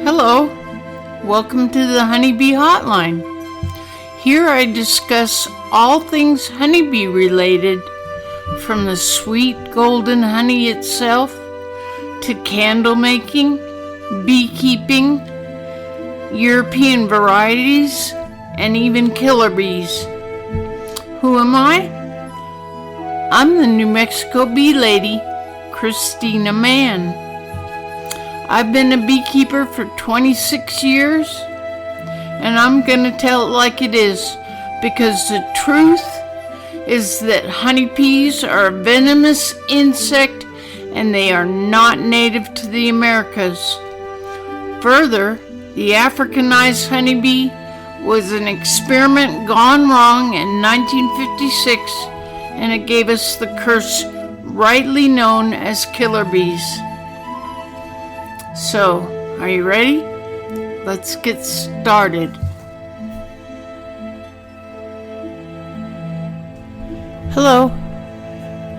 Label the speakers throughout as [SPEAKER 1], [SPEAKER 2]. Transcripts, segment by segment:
[SPEAKER 1] Hello, welcome to the Honeybee Hotline. Here I discuss all things honeybee related, from the sweet golden honey itself to candle making, beekeeping, European varieties, and even killer bees. Who am I? I'm the New Mexico bee lady, Christina Mann. I've been a beekeeper for 26 years, and I'm going to tell it like it is, because the truth is that honeybees are a venomous insect and they are not native to the Americas. Further, the Africanized honeybee was an experiment gone wrong in 1956, and it gave us the curse rightly known as killer bees. So, are you ready? Let's get started. Hello,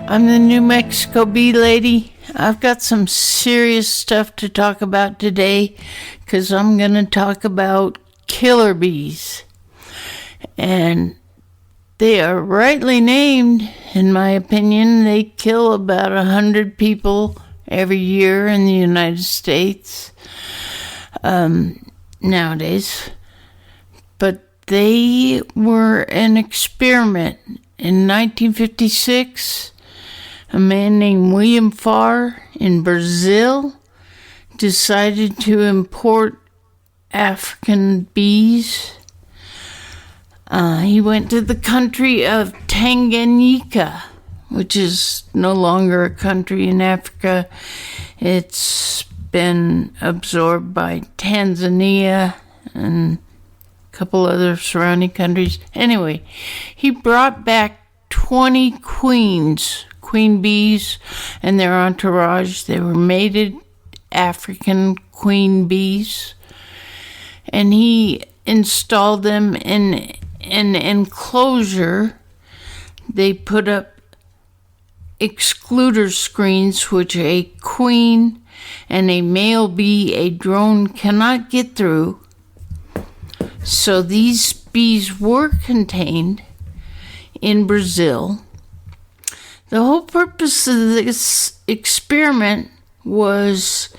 [SPEAKER 1] I'm the New Mexico bee lady. I've got some serious stuff to talk about today because I'm going to talk about killer bees. And they are rightly named, in my opinion. They kill about 100 people every year in the United States nowadays. But they were an experiment. In 1956, a man named William Farr in Brazil decided to import African bees. He went to the country of Tanganyika, which is no longer a country in Africa. It's been absorbed by Tanzania and a couple other surrounding countries. Anyway, he brought back 20 queen bees and their entourage. They were mated African queen bees, and he installed them in an enclosure. They put up excluder screens which a queen and a male bee, a drone, cannot get through. So these bees were contained in Brazil. The whole purpose of this experiment was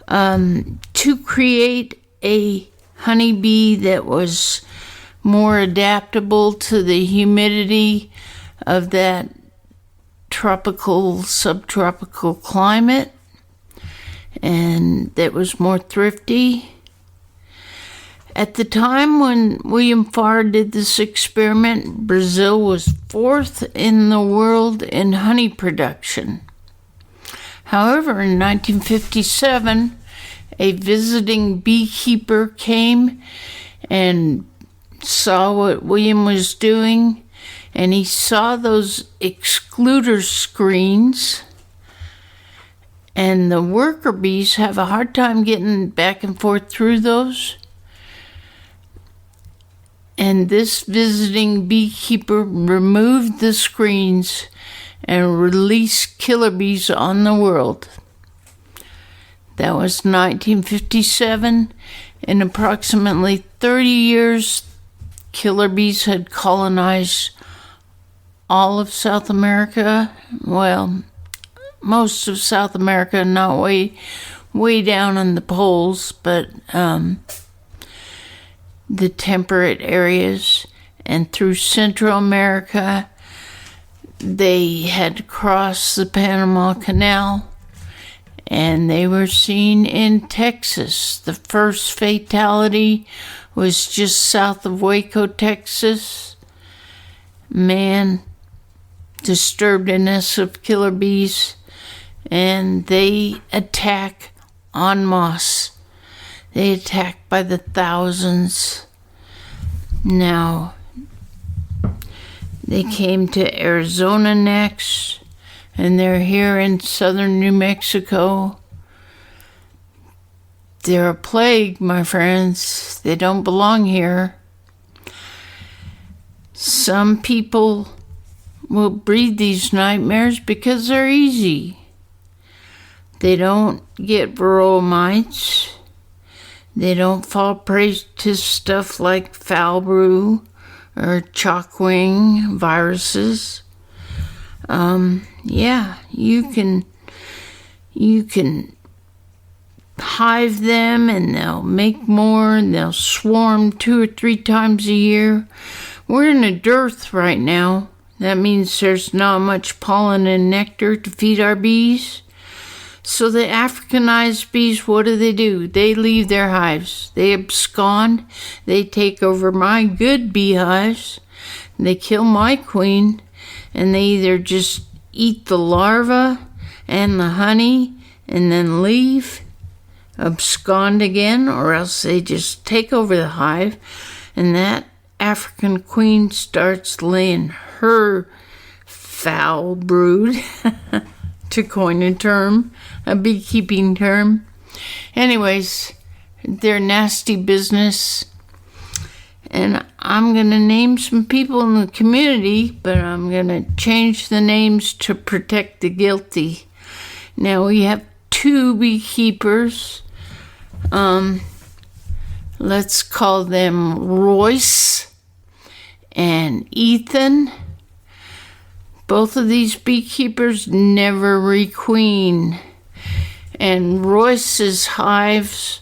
[SPEAKER 1] to create a honeybee that was more adaptable to the humidity of that subtropical climate, and that was more thrifty. At the time when William Farr did this experiment, Brazil was 4th in the world in honey production. However, in 1957, a visiting beekeeper came and saw what William was doing, and he saw those excluder screens, and the worker bees have a hard time getting back and forth through those. And this visiting beekeeper removed the screens and released killer bees on the world. That was 1957. In approximately 30 years, killer bees had colonized all of South America. Well, most of South America, not way down in the poles, but the temperate areas, and through Central America. They had crossed the Panama Canal, and they were seen in Texas. The first fatality was just south of Waco, Texas. Man disturbed a nest of killer bees, and they attack en masse. They attack by the thousands. Now, they came to Arizona next, and they're here in southern New Mexico. They're a plague, my friends. They don't belong here. Some people will breed these nightmares because they're easy. They don't get varroa mites. They don't fall prey to stuff like foul brew or chalkwing viruses. You can hive them and they'll make more and they'll swarm 2 or 3 times a year. We're in a dearth right now. That means there's not much pollen and nectar to feed our bees. So the Africanized bees, what do? They leave their hives. They abscond. They take over my good beehives. They kill my queen. And they either just eat the larva and the honey and then leave, abscond again, or else they just take over the hive. And that African queen starts laying her foul brood, to coin a term, a beekeeping term. Anyways, they're nasty business. And I'm going to name some people in the community, but I'm going to change the names to protect the guilty. Now, we have 2 beekeepers. Let's call them Royce and Ethan. Both of these beekeepers never requeen. And Royce's hives,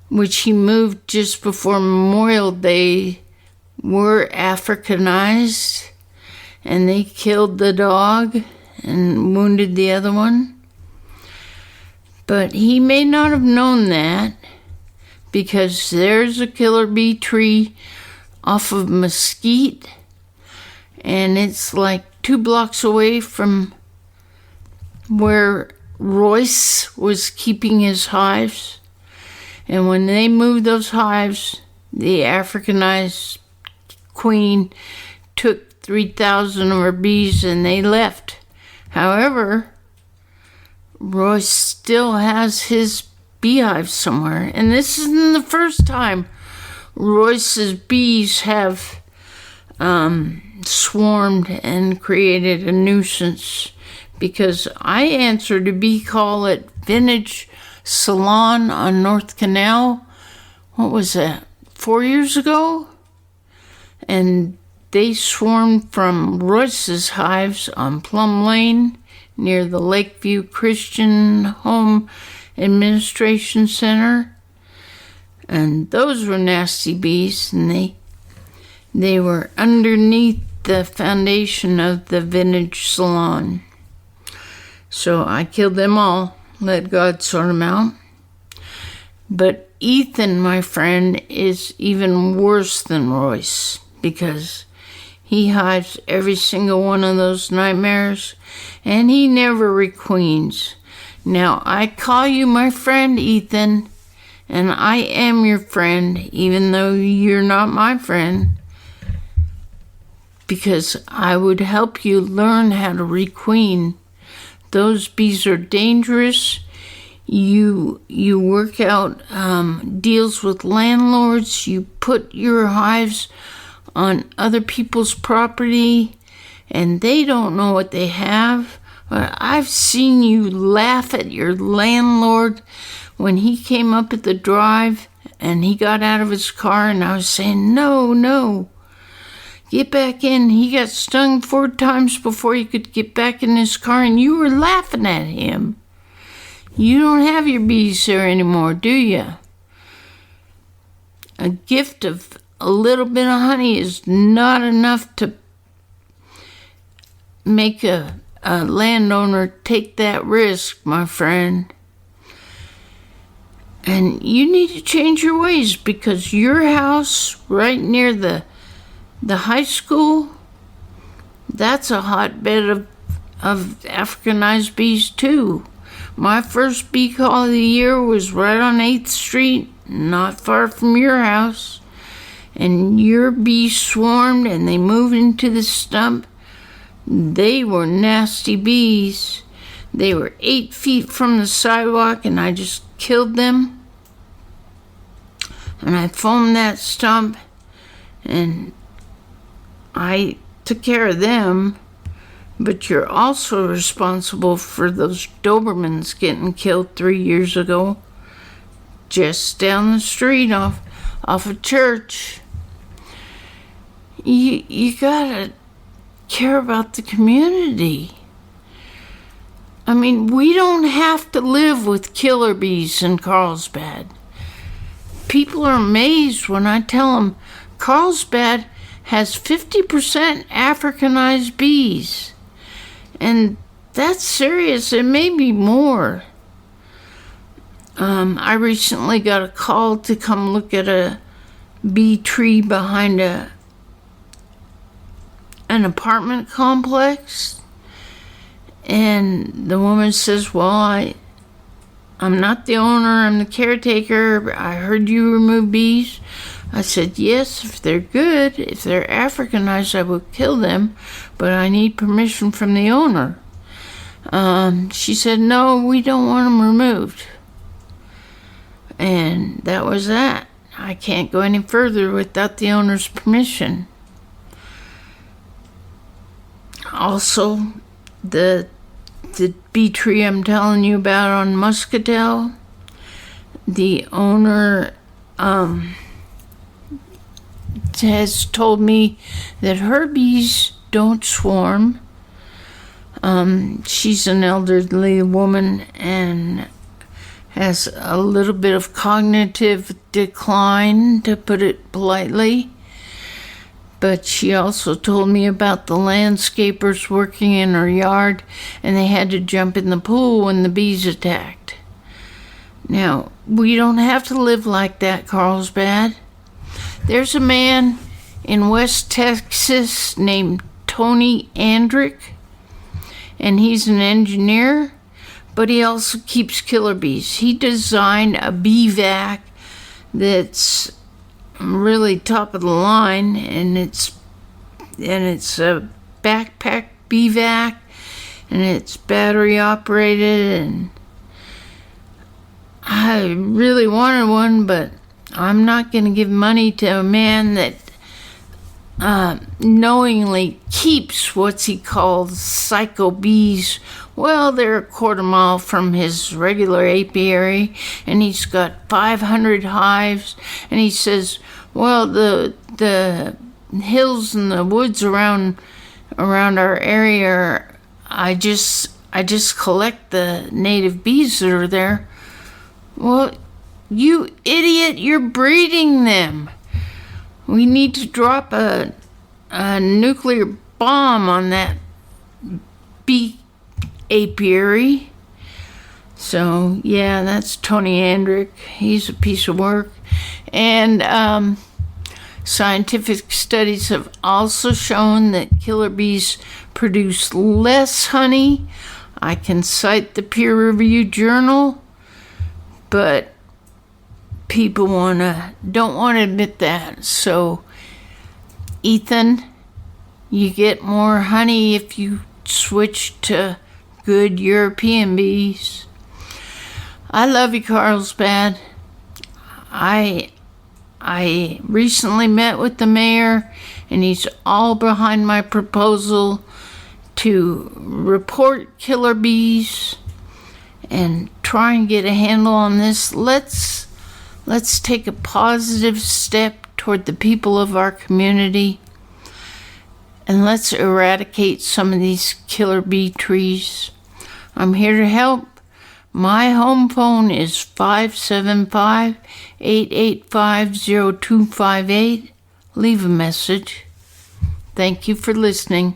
[SPEAKER 1] which he moved just before Memorial Day, were Africanized, and they killed the dog and wounded the other one. But he may not have known that, because there's a killer bee tree off of Mesquite, and it's like 2 blocks away from where Royce was keeping his hives. And when they moved those hives, the Africanized queen took 3,000 of her bees and they left. However, Royce still has his beehive somewhere. And this isn't the first time Royce's bees have swarmed and created a nuisance, because I answered a bee call at Vintage Salon on North Canal. What was that, 4 years ago? And they swarmed from Royce's hives on Plum Lane near the Lakeview Christian Home Administration Center. And those were nasty bees, and they were underneath the foundation of the Vintage Salon. So I killed them all. Let God sort them out. But Ethan, my friend, is even worse than Royce, because he hides every single one of those nightmares, and he never requeens. Now, I call you my friend, Ethan, and I am your friend, even though you're not my friend, because I would help you learn how to requeen. Those bees are dangerous. You work out deals with landlords. You put your hives on other people's property, and they don't know what they have. But I've seen you laugh at your landlord when he came up at the drive and he got out of his car, and I was saying, no, get back in. He got stung 4 times before he could get back in his car, and you were laughing at him. You don't have your bees there anymore, do you? A gift of a little bit of honey is not enough to make a landowner take that risk, my friend. And you need to change your ways, because your house right near the high school, that's a hotbed of Africanized bees too. My first bee call of the year was right on 8th Street, not far from your house. And your bees swarmed and they moved into the stump. They were nasty bees. They were 8 feet from the sidewalk, and I just killed them. And I foamed that stump, and I took care of them. But you're also responsible for those Dobermans getting killed 3 years ago. just down the street off a church. You gotta care about the community. I mean, we don't have to live with killer bees in Carlsbad. People are amazed when I tell them Carlsbad has 50% Africanized bees. And that's serious. It may be more. I recently got a call to come look at a bee tree behind an apartment complex. And the woman says, well, I'm not the owner, I'm the caretaker. I heard you remove bees. I said, yes, if they're good, if they're Africanized, I will kill them, but I need permission from the owner. She said, no, we don't want them removed. And that was that. I can't go any further without the owner's permission. Also, the bee tree I'm telling you about on Muscatel, the owner has told me that her bees don't swarm. She's an elderly woman and has a little bit of cognitive decline, to put it politely. But she also told me about the landscapers working in her yard, and they had to jump in the pool when the bees attacked. Now, we don't have to live like that, Carlsbad. There's a man in West Texas named Tony Andrick, and he's an engineer, but he also keeps killer bees. He designed a bee vac that's really top of the line, and it's a backpack bee vac, and it's battery operated, and I really wanted one, but I'm not going to give money to a man that knowingly keeps what he calls psycho bees. Well, they're a quarter mile from his regular apiary, and he's got 500 hives, and he says, well, the hills and the woods around our area, I just collect the native bees that are there. Well, you idiot, you're breeding them. We need to drop a nuclear bomb on that bee apiary. So, yeah, that's Tony Andrick. He's a piece of work. And scientific studies have also shown that killer bees produce less honey. I can cite the peer-reviewed journal, but people don't want to admit that. So, Ethan, you get more honey if you switch to good European bees. I love you, Carlsbad. I recently met with the mayor, and he's all behind my proposal to report killer bees and try and get a handle on this. Let's take a positive step toward the people of our community, and let's eradicate some of these killer bee trees. I'm here to help. My home phone is 575-885-0258. Leave a message. Thank you for listening.